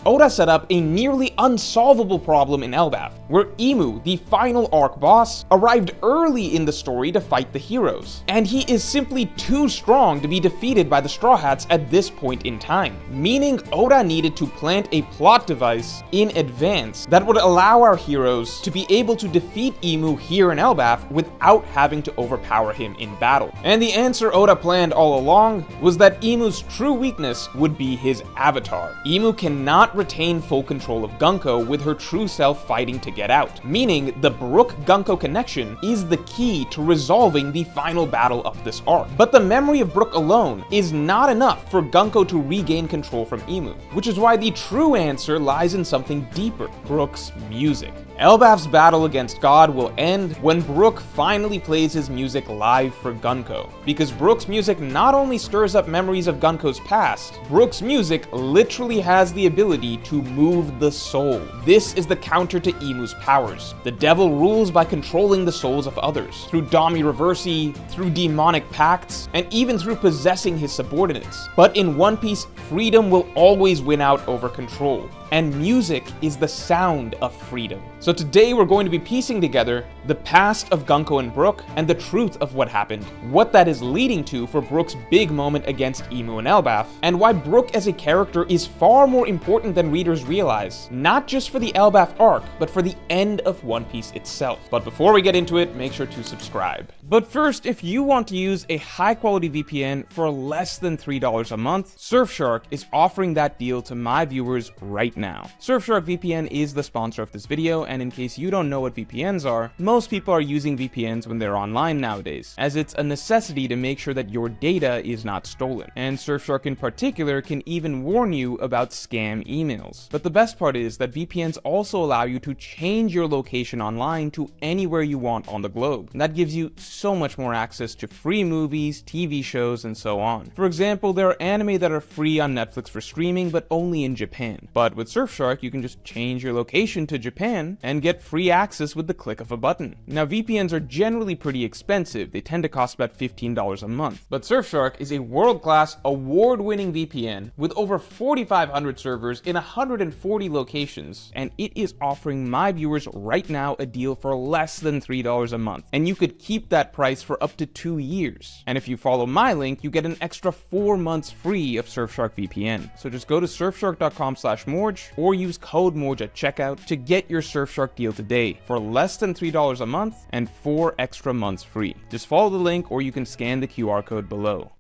Oda set up a nearly unsolvable problem in Elbaf, where Imu, the final arc boss, arrived early in the story to fight the heroes, and he is simply too strong to be defeated by the Straw Hats at this point in time, meaning Oda needed to plant a plot device in advance that would allow our heroes to be able to defeat Imu here in Elbaf without having to overpower him in battle. And the answer Oda planned all along was that Imu's true weakness would be his avatar. Imu cannot retain full control of Gunko with her true self fighting to get out, meaning the Brook-Gunko connection is the key to resolving the final battle of this arc. But the memory of Brook alone is not enough for Gunko to regain control from Imu, which is why the true answer lies in something deeper: Brook's music. Elbaf's battle against God will end when Brook finally plays his music live for Gunko, because Brook's music not only stirs up memories of Gunko's past, Brook's music literally has the ability to move the soul. This is the counter to Imu's powers. The devil rules by controlling the souls of others, through Dami Reversi, through demonic pacts, and even through possessing his subordinates. But in One Piece, freedom will always win out over control, and music is the sound of freedom. So today we're going to be piecing together the past of Gunko and Brook and the truth of what happened, what that is leading to for Brook's big moment against Imu and Elbaf, and why Brook as a character is far more important than readers realize, not just for the Elbaf arc, but for the end of One Piece itself. But before we get into it, make sure to subscribe. But first, if you want to use a high-quality VPN for less than $3 a month, Surfshark is offering that deal to my viewers right now. Surfshark VPN is the sponsor of this video, and in case you don't know what VPNs are, most people are using VPNs when they're online nowadays, as it's a necessity to make sure that your data is not stolen. And Surfshark in particular can even warn you about scam emails. But the best part is that VPNs also allow you to change your location online to anywhere you want on the globe. And that gives you so much more access to free movies, TV shows, and so on. For example, there are anime that are free on Netflix for streaming, but only in Japan. But with Surfshark, you can just change your location to Japan and get free access with the click of a button. Now, VPNs are generally pretty expensive. They tend to cost about $15 a month. But Surfshark is a world-class, award-winning VPN with over 4,500 servers in 140 locations, and it is offering my viewers right now a deal for less than $3 a month. And you could keep that price for up to 2 years. And if you follow my link, you get an extra 4 months free of Surfshark VPN. So just go to surfshark.com/Morge or use code Morge at checkout to get your Surfshark deal today for less than $3 a month and 4 extra months free. Just follow the link or you can scan the QR code below.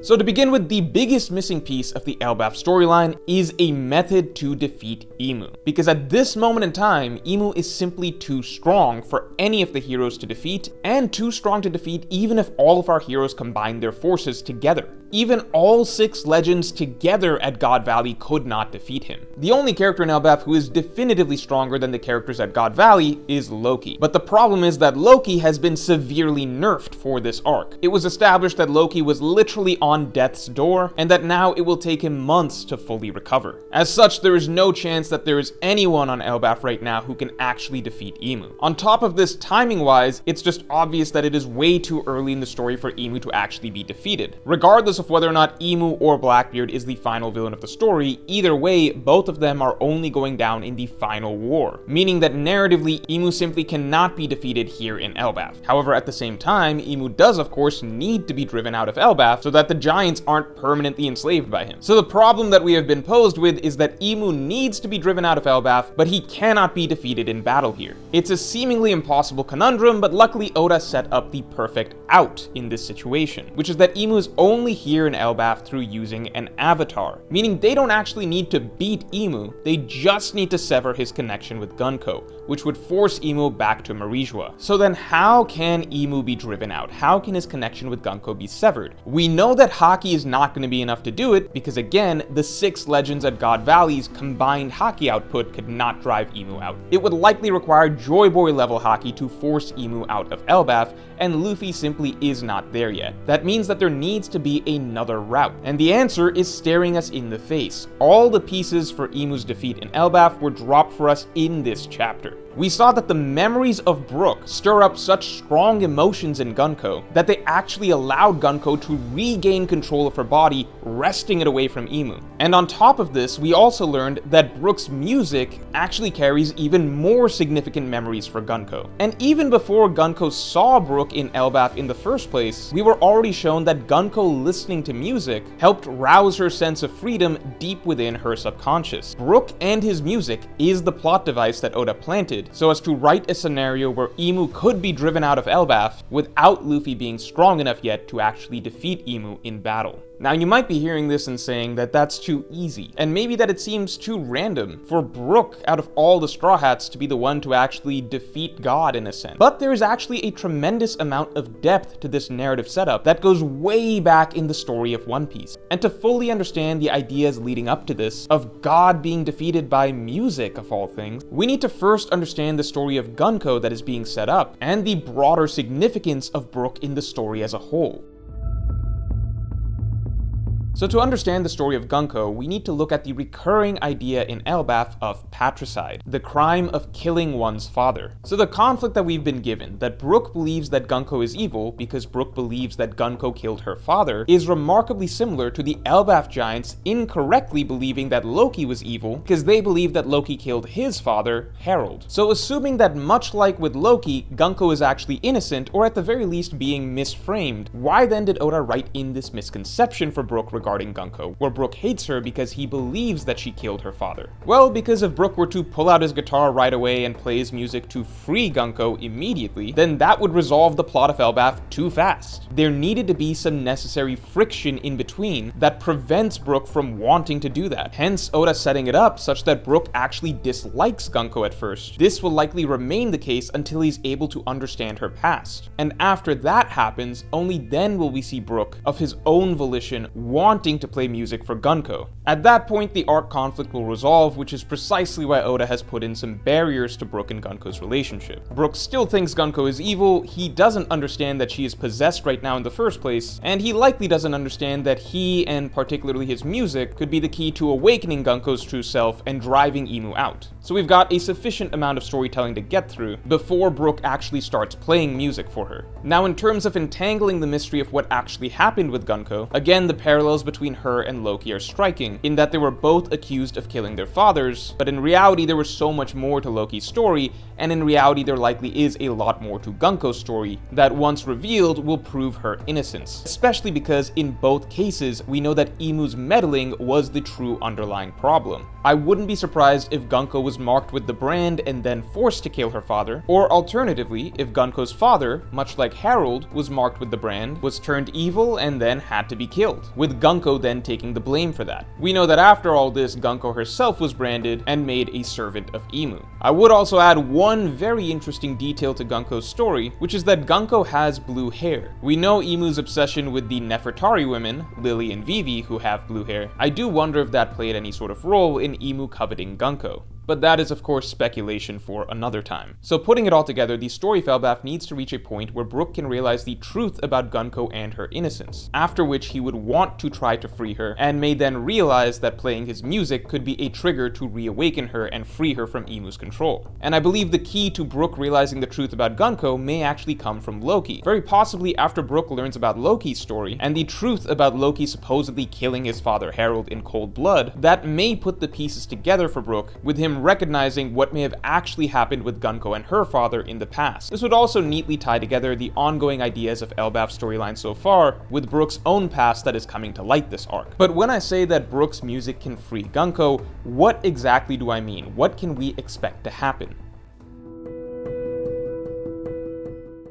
So to begin with, the biggest missing piece of the Elbaf storyline is a method to defeat Imu. Because at this moment in time, Imu is simply too strong for any of the heroes to defeat, and too strong to defeat even if all of our heroes combine their forces together. Even all 6 legends together at God Valley could not defeat him. The only character in Elbaf who is definitively stronger than the characters at God Valley is Loki. But the problem is that Loki has been severely nerfed for this arc. It was established that Loki was literally on death's door, and that now it will take him months to fully recover. As such, there is no chance that there is anyone on Elbaf right now who can actually defeat Imu. On top of this, timing-wise, it's just obvious that it is way too early in the story for Imu to actually be defeated. Regardless of whether or not Imu or Blackbeard is the final villain of the story, either way, both of them are only going down in the final war, meaning that narratively, Imu simply cannot be defeated here in Elbaf. However, at the same time, Imu does of course need to be driven out of Elbaf so that the giants aren't permanently enslaved by him. So the problem that we have been posed with is that Imu needs to be driven out of Elbaf, but he cannot be defeated in battle here. It's a seemingly impossible conundrum, but luckily Oda set up the perfect out in this situation, which is that Imu is only here in Elbaf through using an avatar, meaning they don't actually need to beat Imu, they just need to sever his connection with Gunko, which would force Imu back to Marijua. So then how can Imu be driven out? How can his connection with Gunko be severed? We know that Haki is not going to be enough to do it, because again, the 6 legends at God Valley's combined Haki output could not drive Imu out. It would likely require Joy Boy level Haki to force Imu out of Elbaf, and Luffy simply is not there yet. That means that there needs to be another route, and the answer is staring us in the face. All the pieces for Imu's defeat in Elbaf were dropped for us in this chapter. We saw that the memories of Brook stir up such strong emotions in Gunko that they actually allowed Gunko to regain control of her body, wresting it away from Imu. And on top of this, we also learned that Brook's music actually carries even more significant memories for Gunko. And even before Gunko saw Brook in Elbaf in the first place, we were already shown that Gunko listening to music helped rouse her sense of freedom deep within her subconscious. Brook and his music is the plot device that Oda planted, so as to write a scenario where Imu could be driven out of Elbaf without Luffy being strong enough yet to actually defeat Imu in battle. Now, you might be hearing this and saying that that's too easy, and maybe that it seems too random for Brook, out of all the Straw Hats, to be the one to actually defeat God in a sense. But there is actually a tremendous amount of depth to this narrative setup that goes way back in the story of One Piece. And to fully understand the ideas leading up to this, of God being defeated by music of all things, we need to first understand the story of Gunko that is being set up, and the broader significance of Brook in the story as a whole. So to understand the story of Gunko, we need to look at the recurring idea in Elbaf of patricide, the crime of killing one's father. So the conflict that we've been given, that Brook believes that Gunko is evil because Brook believes that Gunko killed her father, is remarkably similar to the Elbaf giants incorrectly believing that Loki was evil because they believe that Loki killed his father, Harold. So assuming that much like with Loki, Gunko is actually innocent, or at the very least being misframed, why then did Oda write in this misconception for Brook regarding Gunko, where Brook hates her because he believes that she killed her father? Well, because if Brook were to pull out his guitar right away and play his music to free Gunko immediately, then that would resolve the plot of Elbaf too fast. There needed to be some necessary friction in between that prevents Brook from wanting to do that. Hence, Oda setting it up such that Brook actually dislikes Gunko at first. This will likely remain the case until he's able to understand her past. And after that happens, only then will we see Brook, of his own volition, wanting to play music for Gunko. At that point, the arc conflict will resolve, which is precisely why Oda has put in some barriers to Brook and Gunko's relationship. Brook still thinks Gunko is evil, he doesn't understand that she is possessed right now in the first place, and he likely doesn't understand that he, and particularly his music, could be the key to awakening Gunko's true self and driving Imu out. So we've got a sufficient amount of storytelling to get through before Brook actually starts playing music for her. Now, in terms of entangling the mystery of what actually happened with Gunko, again, the parallels between her and Loki are striking, in that they were both accused of killing their fathers, but in reality there was so much more to Loki's story, and in reality there likely is a lot more to Gunko's story that, once revealed, will prove her innocence. Especially because in both cases we know that Imu's meddling was the true underlying problem. I wouldn't be surprised if Gunko was marked with the brand and then forced to kill her father, or alternatively, if Gunko's father, much like Harold, was marked with the brand, was turned evil and then had to be killed, with Gunko then taking the blame for that. We know that after all this, Gunko herself was branded and made a servant of Imu. I would also add one very interesting detail to Gunko's story, which is that Gunko has blue hair. We know Imu's obsession with the Nefertari women, Lily and Vivi, who have blue hair. I do wonder if that played any sort of role in Imu coveting Gunko. But that is of course speculation for another time. So putting it all together, the story of Elbaf needs to reach a point where Brook can realize the truth about Gunko and her innocence, after which he would want to try to free her, and may then realize that playing his music could be a trigger to reawaken her and free her from Imu's control. And I believe the key to Brook realizing the truth about Gunko may actually come from Loki, very possibly after Brook learns about Loki's story, and the truth about Loki supposedly killing his father Harold in cold blood. That may put the pieces together for Brook, with him recognizing what may have actually happened with Gunko and her father in the past. This would also neatly tie together the ongoing ideas of Elbaf's storyline so far, with Brook's own past that is coming to light this arc. But when I say that Brook's music can free Gunko, what exactly do I mean? What can we expect to happen?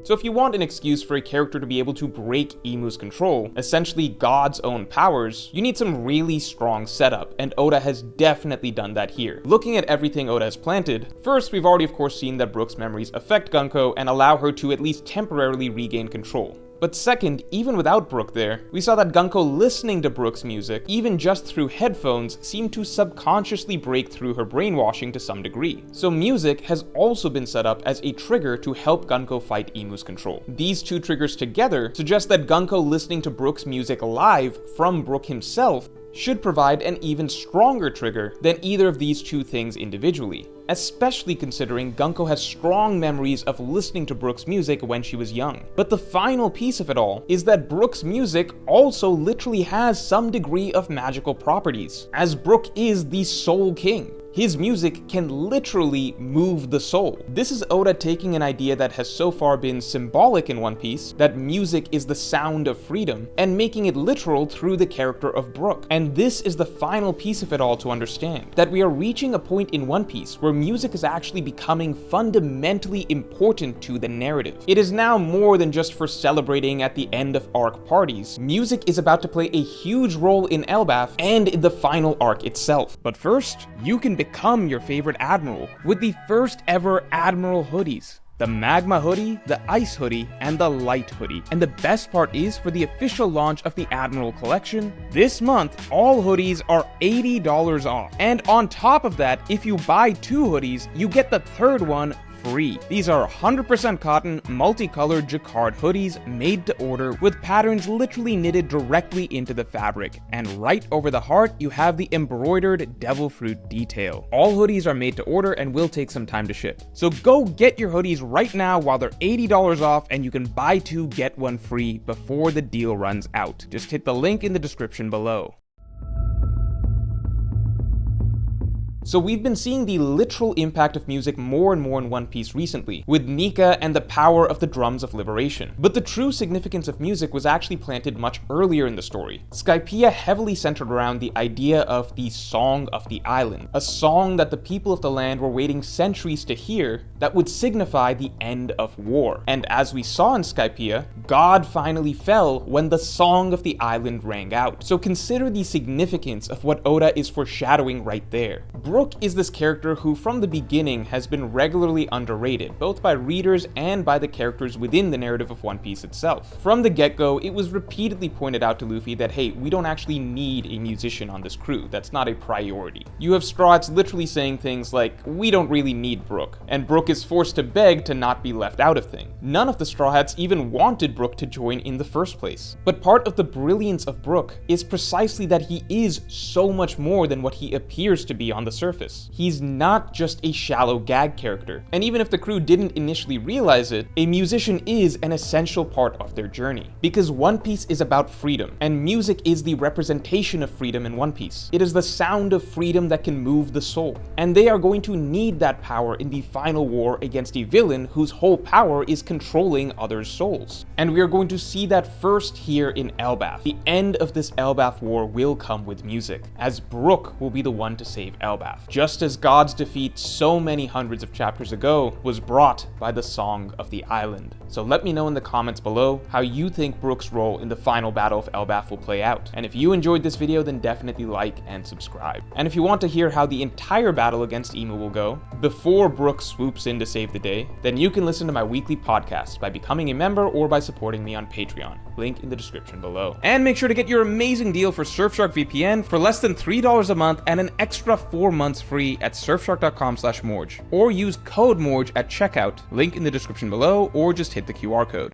So if you want an excuse for a character to be able to break Imu's control, essentially God's own powers, you need some really strong setup, and Oda has definitely done that here. Looking at everything Oda has planted, first we've already of course seen that Brook's memories affect Gunko and allow her to at least temporarily regain control. But second, even without Brook there, we saw that Gunko listening to Brook's music, even just through headphones, seemed to subconsciously break through her brainwashing to some degree. So music has also been set up as a trigger to help Gunko fight Imu's control. These two triggers together suggest that Gunko listening to Brook's music live from Brook himself should provide an even stronger trigger than either of these two things individually, especially considering Gunko has strong memories of listening to Brook's music when she was young. But the final piece of it all is that Brook's music also literally has some degree of magical properties, as Brook is the Soul King. His music can literally move the soul. This is Oda taking an idea that has so far been symbolic in One Piece, that music is the sound of freedom, and making it literal through the character of Brook. And this is the final piece of it all to understand, that we are reaching a point in One Piece where music is actually becoming fundamentally important to the narrative. It is now more than just for celebrating at the end of arc parties. Music is about to play a huge role in Elbaf and in the final arc itself. But first, you can become your favorite admiral with the first ever Admiral hoodies. The Magma hoodie, the Ice hoodie, and the Light hoodie. And the best part is, for the official launch of the Admiral collection, this month, all hoodies are $80 off. And on top of that, if you buy 2 hoodies, you get the third one free. These are 100% cotton, multicolored jacquard hoodies made to order with patterns literally knitted directly into the fabric. And right over the heart, you have the embroidered devil fruit detail. All hoodies are made to order and will take some time to ship. So go get your hoodies right now while they're $80 off, and you can buy 2, get 1 free before the deal runs out. Just hit the link in the description below. So we've been seeing the literal impact of music more and more in One Piece recently, with Nika and the power of the Drums of Liberation. But the true significance of music was actually planted much earlier in the story. Skypiea heavily centered around the idea of the Song of the Island, a song that the people of the land were waiting centuries to hear that would signify the end of war. And as we saw in Skypiea, God finally fell when the Song of the Island rang out. So consider the significance of what Oda is foreshadowing right there. Brook is this character who from the beginning has been regularly underrated, both by readers and by the characters within the narrative of One Piece itself. From the get-go, it was repeatedly pointed out to Luffy that, hey, we don't actually need a musician on this crew, that's not a priority. You have Straw Hats literally saying things like, we don't really need Brook, and Brook is forced to beg to not be left out of things. None of the Straw Hats even wanted Brook to join in the first place. But part of the brilliance of Brook is precisely that he is so much more than what he appears to be on the surface. He's not just a shallow gag character, and even if the crew didn't initially realize it, a musician is an essential part of their journey. Because One Piece is about freedom, and music is the representation of freedom in One Piece. It is the sound of freedom that can move the soul, and they are going to need that power in the final war against a villain whose whole power is controlling others' souls. And we are going to see that first here in Elbaf. The end of this Elbaf war will come with music, as Brook will be the one to save Elbaf. Just as God's defeat so many hundreds of chapters ago was brought by the Song of the Island. So let me know in the comments below how you think Brook's role in the final battle of Elbaf will play out. And if you enjoyed this video, then definitely like and subscribe. And if you want to hear how the entire battle against Imu will go, before Brook swoops in to save the day, then you can listen to my weekly podcast by becoming a member or by supporting me on Patreon. Link in the description below. And make sure to get your amazing deal for Surfshark VPN for less than $3 a month and an extra 4 months free at surfshark.com/Morge, or use code Morge at checkout, link in the description below, or just hit the QR code.